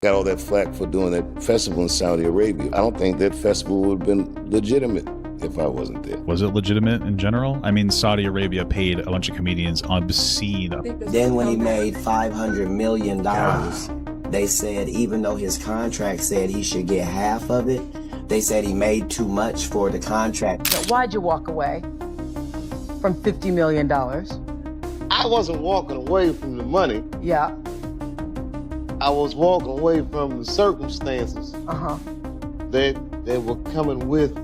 got all that flack for doing that festival in Saudi Arabia. I don't think that festival would have been legitimate if I wasn't there. Was it legitimate in general? I mean, Saudi Arabia paid a bunch of comedians obscene. Then when he made $500 million, they said even though his contract said he should get half of it, they said he made too much for the contract. So why'd you walk away from $50 million? I wasn't walking away from the money. Yeah. I was walking away from the circumstances that were coming with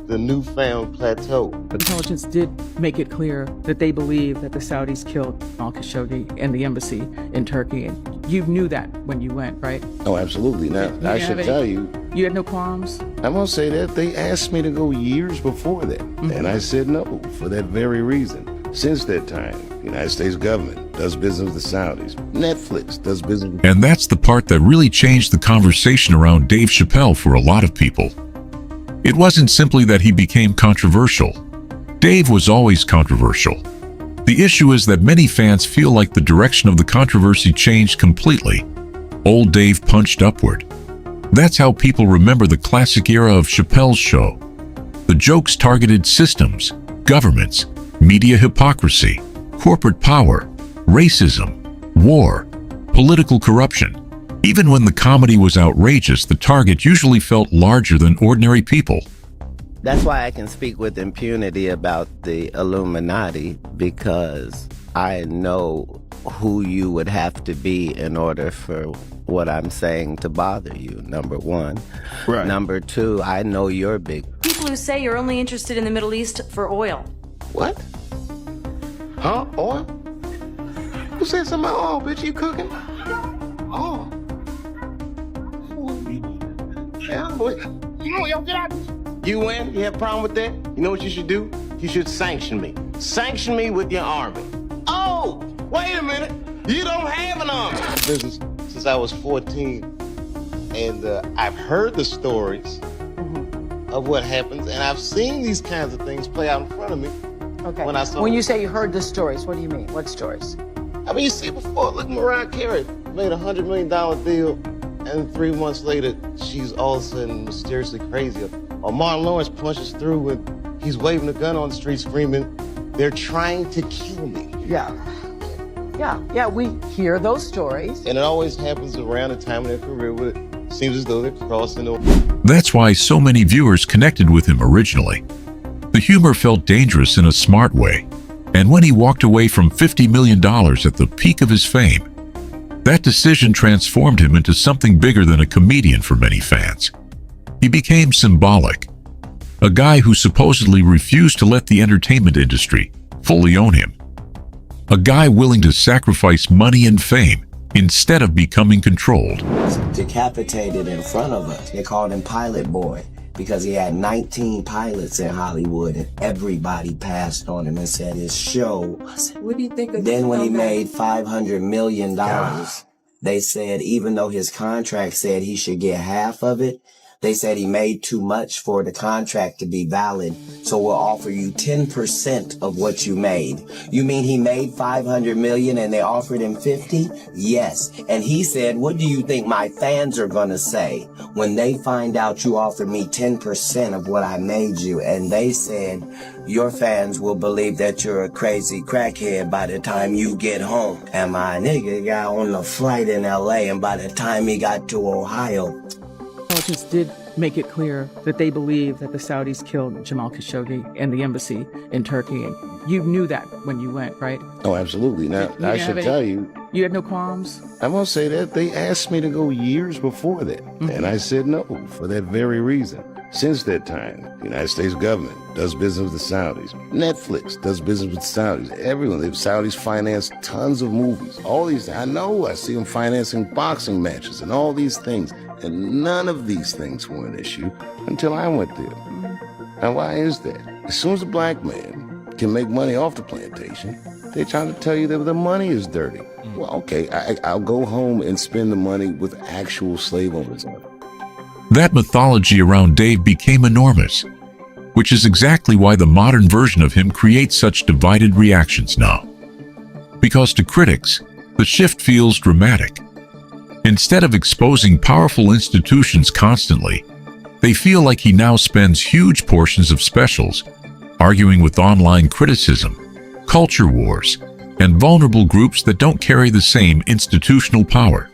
the newfound plateau. Intelligence did make it clear that they believe that the Saudis killed al-Khashoggi and the embassy in Turkey. And you knew that when you went, right? Oh, absolutely. Now, I should tell you. You had no qualms? I'm going to say that they asked me to go years before that. And I said no for that very reason. Since that time, the United States government does business with the Saudis. Netflix does business with... And that's the part that really changed the conversation around Dave Chappelle for a lot of people. It wasn't simply that he became controversial. Dave was always controversial. The issue is that many fans feel like the direction of the controversy changed completely. Old Dave punched upward. That's how people remember the classic era of Chappelle's show. The jokes targeted systems, governments, media hypocrisy, corporate power, racism, war, political corruption. Even when the comedy was outrageous, the target usually felt larger than ordinary people. That's why I can speak with impunity about the Illuminati, because I know who you would have to be in order for what I'm saying to bother you, number one. Right. Number two, I know you're big. People who say you're only interested in the Middle East for oil. What? Huh? Oil? Who said something about oil, bitch? You cooking? Oh. Yeah, boy. Yo, get out. You win? You have a problem with that? You know what you should do? You should sanction me. Sanction me with your army. Oh, wait a minute. You don't have an army. Business since I was 14. And I've heard the stories of what happens, and I've seen these kinds of things play out in front of me. Okay. When you say you heard the stories, what do you mean? What stories? I mean, you see before, look, Mariah Carey made a $100 million deal, and 3 months later, she's all of a sudden mysteriously crazy. Or Martin Lawrence punches through and he's waving a gun on the street screaming, "They're trying to kill me." Yeah, we hear those stories. And it always happens around the time of their career where it seems as though they're crossing the... That's why so many viewers connected with him originally. The humor felt dangerous in a smart way. And when he walked away from $50 million at the peak of his fame, that decision transformed him into something bigger than a comedian for many fans. He became symbolic, a guy who supposedly refused to let the entertainment industry fully own him, a guy willing to sacrifice money and fame instead of becoming controlled. Decapitated in front of us. They called him Pilot Boy because he had 19 pilots in Hollywood, and everybody passed on him and said his show. What do you think of Then when he made $500 million, they said even though his contract said he should get half of it, they said he made too much for the contract to be valid, so we'll offer you 10% of what you made. You mean he made $500 million and they offered him 50? Yes. And he said, what do you think my fans are gonna say when they find out you offered me 10% of what I made you? And they said, your fans will believe that you're a crazy crackhead by the time you get home. And my nigga got on the flight in LA, and by the time he got to Ohio, Intelligence did make it clear that they believe that the Saudis killed Jamal Khashoggi and the embassy in Turkey. And you knew that when you went, right? Oh, absolutely. Now, I should tell you. You had no qualms? I'm going to say that they asked me to go years before that. And I said no for that very reason. Since that time, the United States government does business with the Saudis. Netflix does business with the Saudis. Everyone, the Saudis finance tons of movies. All these, I know, I see them financing boxing matches and all these things. And none of these things were an issue until I went there. Now, why is that? As soon as a black man can make money off the plantation, they're trying to tell you that the money is dirty. Well, okay, I'll go home and spend the money with actual slave owners on it. That mythology around Dave became enormous, which is exactly why the modern version of him creates such divided reactions now. Because to critics, the shift feels dramatic. Instead of exposing powerful institutions constantly, they feel like he now spends huge portions of specials arguing with online criticism, culture wars, and vulnerable groups that don't carry the same institutional power.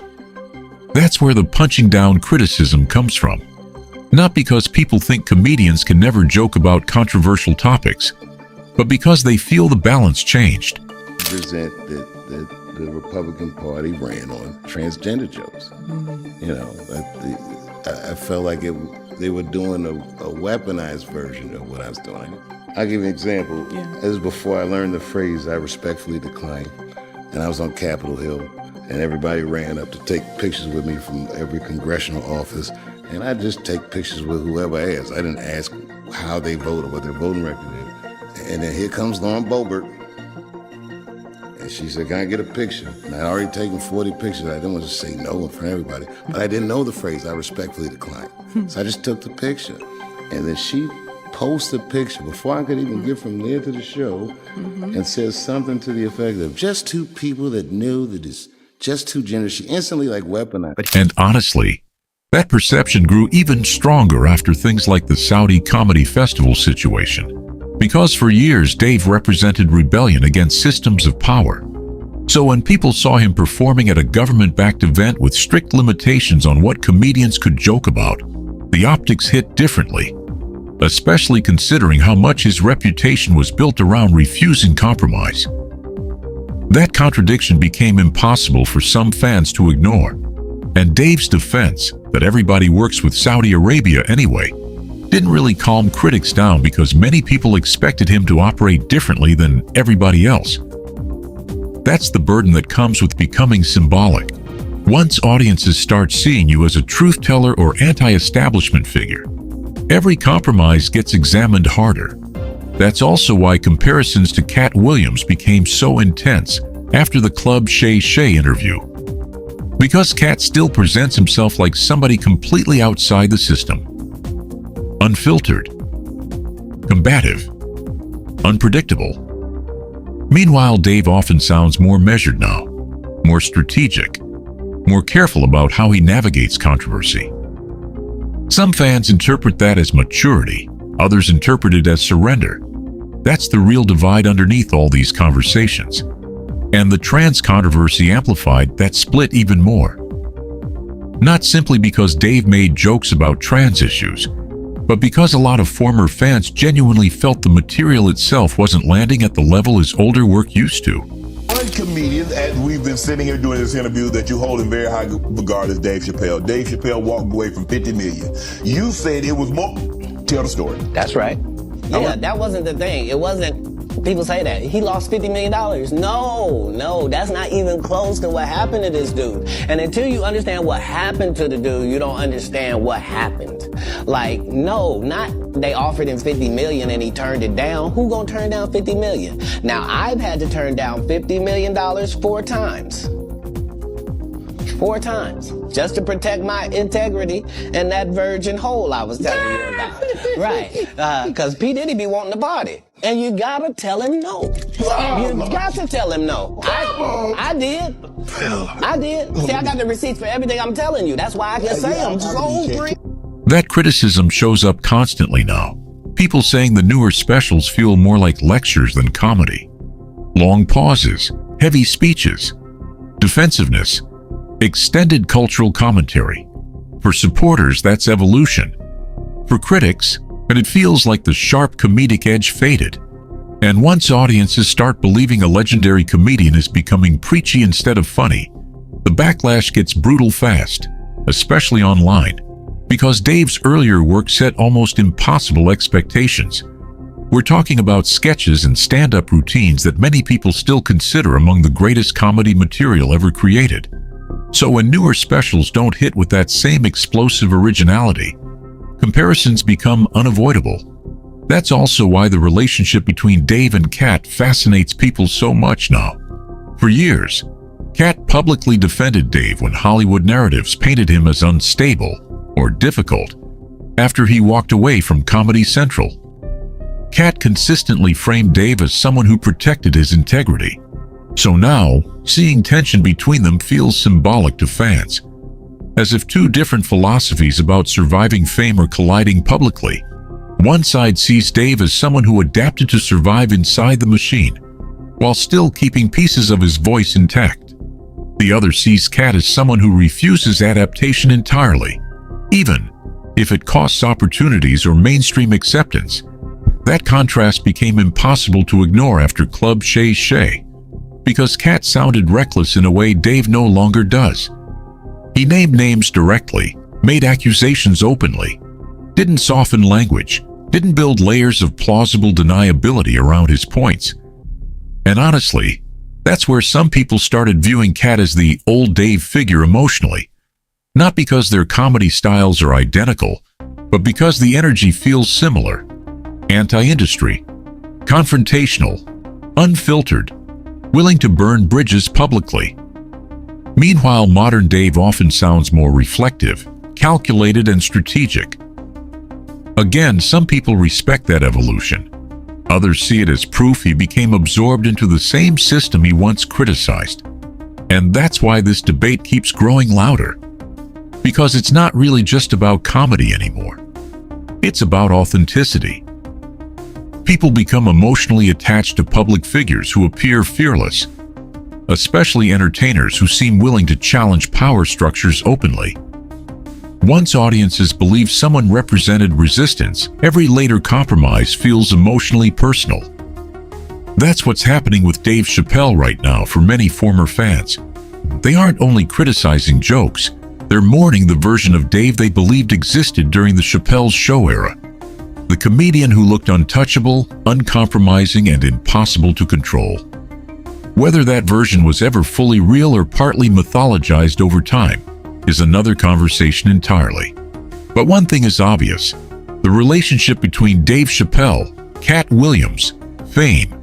That's where the punching down criticism comes from. Not because people think comedians can never joke about controversial topics, but because they feel the balance changed. Present that the Republican Party ran on transgender jokes. You know, I felt like they were doing a weaponized version of what I was doing. I'll give you an example. This is before I learned the phrase, I respectfully decline. And I was on Capitol Hill, and everybody ran up to take pictures with me from every congressional office. And I just take pictures with whoever I asked. I didn't ask how they voted, what their voting record is. And then here comes Lauren Boebert. And she said, can I get a picture? And I'd already taken 40 pictures. I didn't want to say no in front of everybody. But I didn't know the phrase, I respectfully decline. So I just took the picture. And then she posted a picture before I could even get from there to the show and says something to the effect of, just two people that knew that it's just two genders. She instantly like weaponized. And honestly, that perception grew even stronger after things like the Saudi Comedy Festival situation. Because for years, Dave represented rebellion against systems of power. So when people saw him performing at a government-backed event with strict limitations on what comedians could joke about, the optics hit differently, especially considering how much his reputation was built around refusing compromise. That contradiction became impossible for some fans to ignore. And Dave's defense, that everybody works with Saudi Arabia anyway, didn't really calm critics down because many people expected him to operate differently than everybody else. That's the burden that comes with becoming symbolic. Once audiences start seeing you as a truth teller or anti-establishment figure, every compromise gets examined harder. That's also why comparisons to Katt Williams became so intense after the Club Shay Shay interview. Because Katt still presents himself like somebody completely outside the system. Unfiltered, combative, unpredictable. Meanwhile, Dave often sounds more measured now, more strategic, more careful about how he navigates controversy. Some fans interpret that as maturity, others interpret it as surrender. That's the real divide underneath all these conversations. And the trans controversy amplified that split even more. Not simply because Dave made jokes about trans issues, but because a lot of former fans genuinely felt the material itself wasn't landing at the level his older work used to. One comedian, as we've been sitting here doing this interview, that you hold in very high regard is Dave Chappelle. Dave Chappelle walked away from 50 million. You said it was more. Tell the story. That's right. Yeah, that wasn't the thing. It wasn't. People say that. He lost $50 million. No, that's not even close to what happened to this dude. And until you understand what happened to the dude, you don't understand what happened. Like, no, not they offered him $50 million and he turned it down. Who gonna turn down $50 million? Now, I've had to turn down $50 million 4 times. 4 times, just to protect my integrity and that virgin hole I was telling you about. Right, because P. Diddy be wanting to party. And you gotta tell him no. You got to tell him no. I did. See, I got the receipts for everything I'm telling you. That's why I can say I'm so free. That criticism shows up constantly now. People saying the newer specials feel more like lectures than comedy. Long pauses, heavy speeches, defensiveness, extended cultural commentary. For supporters, that's evolution. For critics, and it feels like the sharp comedic edge faded. And once audiences start believing a legendary comedian is becoming preachy instead of funny, the backlash gets brutal fast, especially online, because Dave's earlier work set almost impossible expectations. We're talking about sketches and stand-up routines that many people still consider among the greatest comedy material ever created. So when newer specials don't hit with that same explosive originality, comparisons become unavoidable. That's also why the relationship between Dave and Katt fascinates people so much now. For years, Katt publicly defended Dave when Hollywood narratives painted him as unstable or difficult after he walked away from Comedy Central. Katt consistently framed Dave as someone who protected his integrity. So now, seeing tension between them feels symbolic to fans, as if two different philosophies about surviving fame are colliding publicly. One side sees Dave as someone who adapted to survive inside the machine, while still keeping pieces of his voice intact. The other sees Katt as someone who refuses adaptation entirely, even if it costs opportunities or mainstream acceptance. That contrast became impossible to ignore after Club Shay Shay, because Katt sounded reckless in a way Dave no longer does. He named names directly, made accusations openly, didn't soften language, didn't build layers of plausible deniability around his points. And honestly, that's where some people started viewing Katt as the old Dave figure emotionally. Not because their comedy styles are identical, but because the energy feels similar. Anti-industry, confrontational, unfiltered, willing to burn bridges publicly. Meanwhile, modern Dave often sounds more reflective, calculated, and strategic. Again, some people respect that evolution. Others see it as proof he became absorbed into the same system he once criticized. And that's why this debate keeps growing louder. Because it's not really just about comedy anymore. It's about authenticity. People become emotionally attached to public figures who appear fearless, especially entertainers who seem willing to challenge power structures openly. Once audiences believe someone represented resistance, every later compromise feels emotionally personal. That's what's happening with Dave Chappelle right now for many former fans. They aren't only criticizing jokes, they're mourning the version of Dave they believed existed during the Chappelle's Show era. The comedian who looked untouchable, uncompromising, and impossible to control. Whether that version was ever fully real or partly mythologized over time is another conversation entirely. But one thing is obvious: the relationship between Dave Chappelle, Katt Williams, fame,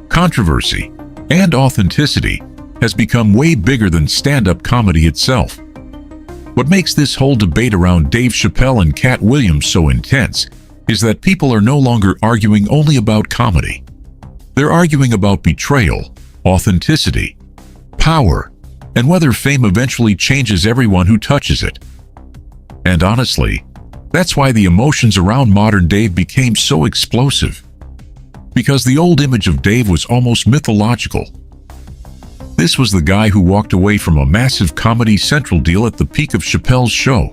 controversy, and authenticity has become way bigger than stand-up comedy itself. What makes this whole debate around Dave Chappelle and Katt Williams so intense is that people are no longer arguing only about comedy. They're arguing about betrayal, authenticity, power, and whether fame eventually changes everyone who touches it. And honestly, that's why the emotions around modern Dave became so explosive. Because the old image of Dave was almost mythological. This was the guy who walked away from a massive Comedy Central deal at the peak of Chappelle's show.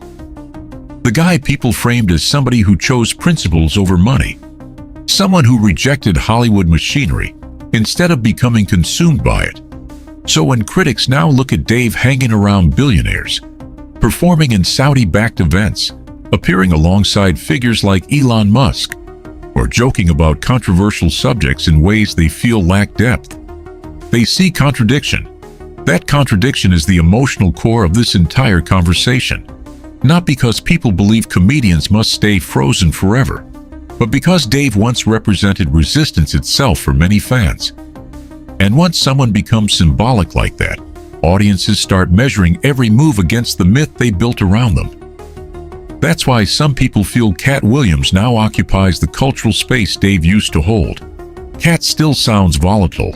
The guy people framed as somebody who chose principles over money. Someone who rejected Hollywood machinery instead of becoming consumed by it. So when critics now look at Dave hanging around billionaires, performing in Saudi-backed events, appearing alongside figures like Elon Musk, or joking about controversial subjects in ways they feel lack depth, they see contradiction. That contradiction is the emotional core of this entire conversation. Not because people believe comedians must stay frozen forever, but because Dave once represented resistance itself for many fans. And once someone becomes symbolic like that, audiences start measuring every move against the myth they built around them. That's why some people feel Katt Williams now occupies the cultural space Dave used to hold. Katt still sounds volatile,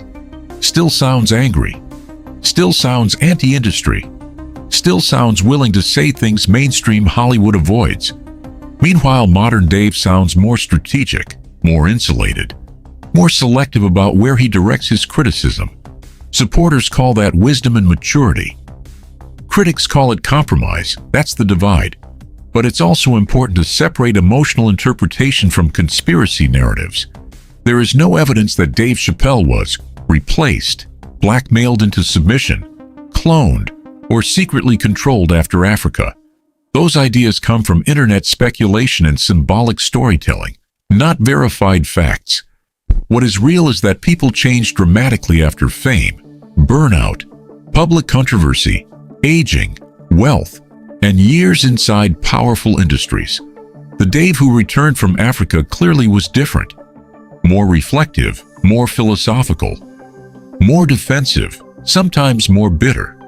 still sounds angry, still sounds anti-industry, still sounds willing to say things mainstream Hollywood avoids. Meanwhile, modern Dave sounds more strategic, more insulated, more selective about where he directs his criticism. Supporters call that wisdom and maturity. Critics call it compromise. That's the divide. But it's also important to separate emotional interpretation from conspiracy narratives. There is no evidence that Dave Chappelle was replaced, blackmailed into submission, cloned, or secretly controlled after Africa. Those ideas come from internet speculation and symbolic storytelling, not verified facts. What is real is that people change dramatically after fame, burnout, public controversy, aging, wealth, and years inside powerful industries. The Dave who returned from Africa clearly was different. More reflective, more philosophical, more defensive, sometimes more bitter,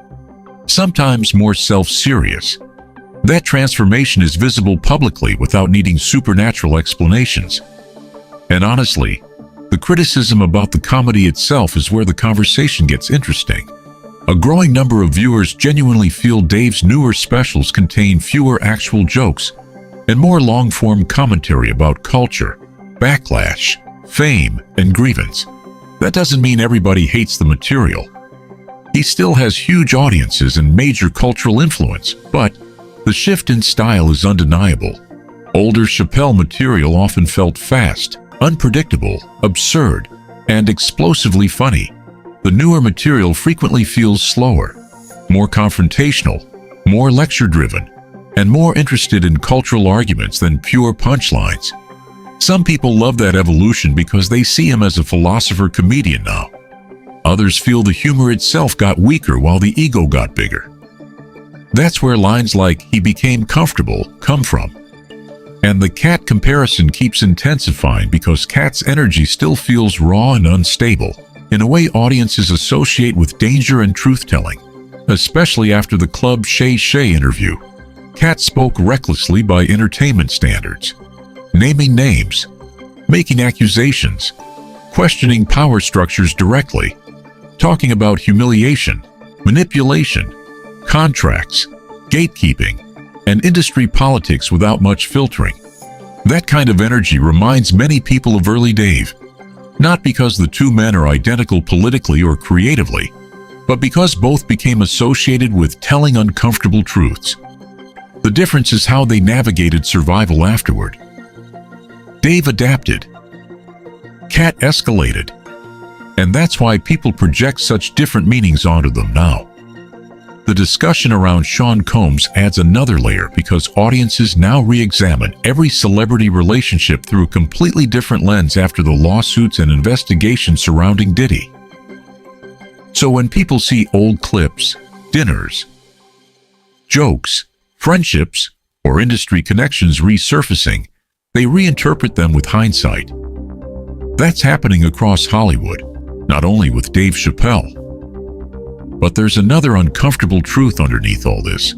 sometimes more self-serious. That transformation is visible publicly without needing supernatural explanations. And honestly, the criticism about the comedy itself is where the conversation gets interesting. A growing number of viewers genuinely feel Dave's newer specials contain fewer actual jokes and more long-form commentary about culture, backlash, fame, and grievance. That doesn't mean everybody hates the material. He still has huge audiences and major cultural influence, but the shift in style is undeniable. Older Chappelle material often felt fast, unpredictable, absurd, and explosively funny. The newer material frequently feels slower, more confrontational, more lecture-driven, and more interested in cultural arguments than pure punchlines. Some people love that evolution because they see him as a philosopher-comedian now. Others feel the humor itself got weaker while the ego got bigger. That's where lines like "he became comfortable" come from. And the Katt comparison keeps intensifying because Katt's energy still feels raw and unstable, in a way audiences associate with danger and truth-telling, especially after the Club Shay Shay interview. Katt spoke recklessly by entertainment standards, naming names, making accusations, questioning power structures directly, talking about humiliation, manipulation, contracts, gatekeeping, and industry politics without much filtering. That kind of energy reminds many people of early Dave, not because the two men are identical politically or creatively, but because both became associated with telling uncomfortable truths. The difference is how they navigated survival afterward. Dave adapted. Katt escalated. And that's why people project such different meanings onto them now. The discussion around Sean Combs adds another layer because audiences now re-examine every celebrity relationship through a completely different lens after the lawsuits and investigations surrounding Diddy. So when people see old clips, dinners, jokes, friendships, or industry connections resurfacing, they reinterpret them with hindsight. That's happening across Hollywood, not only with Dave Chappelle. But there's another uncomfortable truth underneath all this.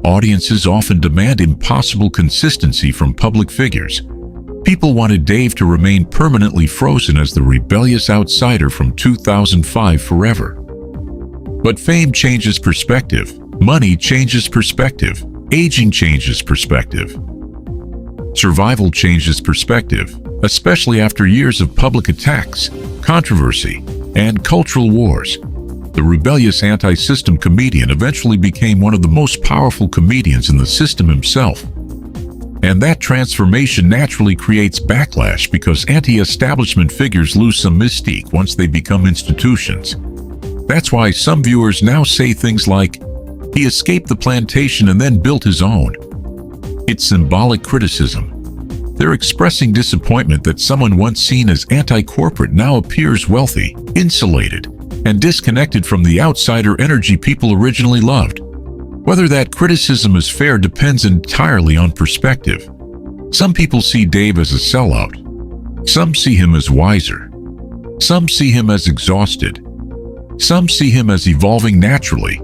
Audiences often demand impossible consistency from public figures. People wanted Dave to remain permanently frozen as the rebellious outsider from 2005 forever. But fame changes perspective, money changes perspective, aging changes perspective. Survival changes perspective, especially after years of public attacks, controversy, and cultural wars. The rebellious anti-system comedian eventually became one of the most powerful comedians in the system himself. And that transformation naturally creates backlash because anti-establishment figures lose some mystique once they become institutions. That's why some viewers now say things like, "He escaped the plantation and then built his own." It's symbolic criticism. They're expressing disappointment that someone once seen as anti-corporate now appears wealthy, insulated, and disconnected from the outsider energy people originally loved. Whether that criticism is fair depends entirely on perspective. Some people see Dave as a sellout. Some see him as wiser. Some see him as exhausted. Some see him as evolving naturally.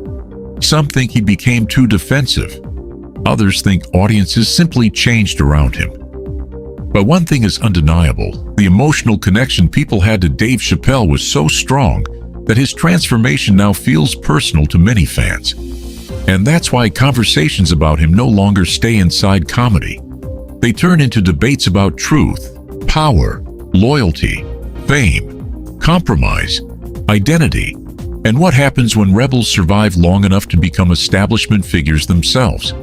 Some think he became too defensive. Others think audiences simply changed around him. But one thing is undeniable. The emotional connection people had to Dave Chappelle was so strong that his transformation now feels personal to many fans. And that's why conversations about him no longer stay inside comedy. They turn into debates about truth, power, loyalty, fame, compromise, identity, and what happens when rebels survive long enough to become establishment figures themselves.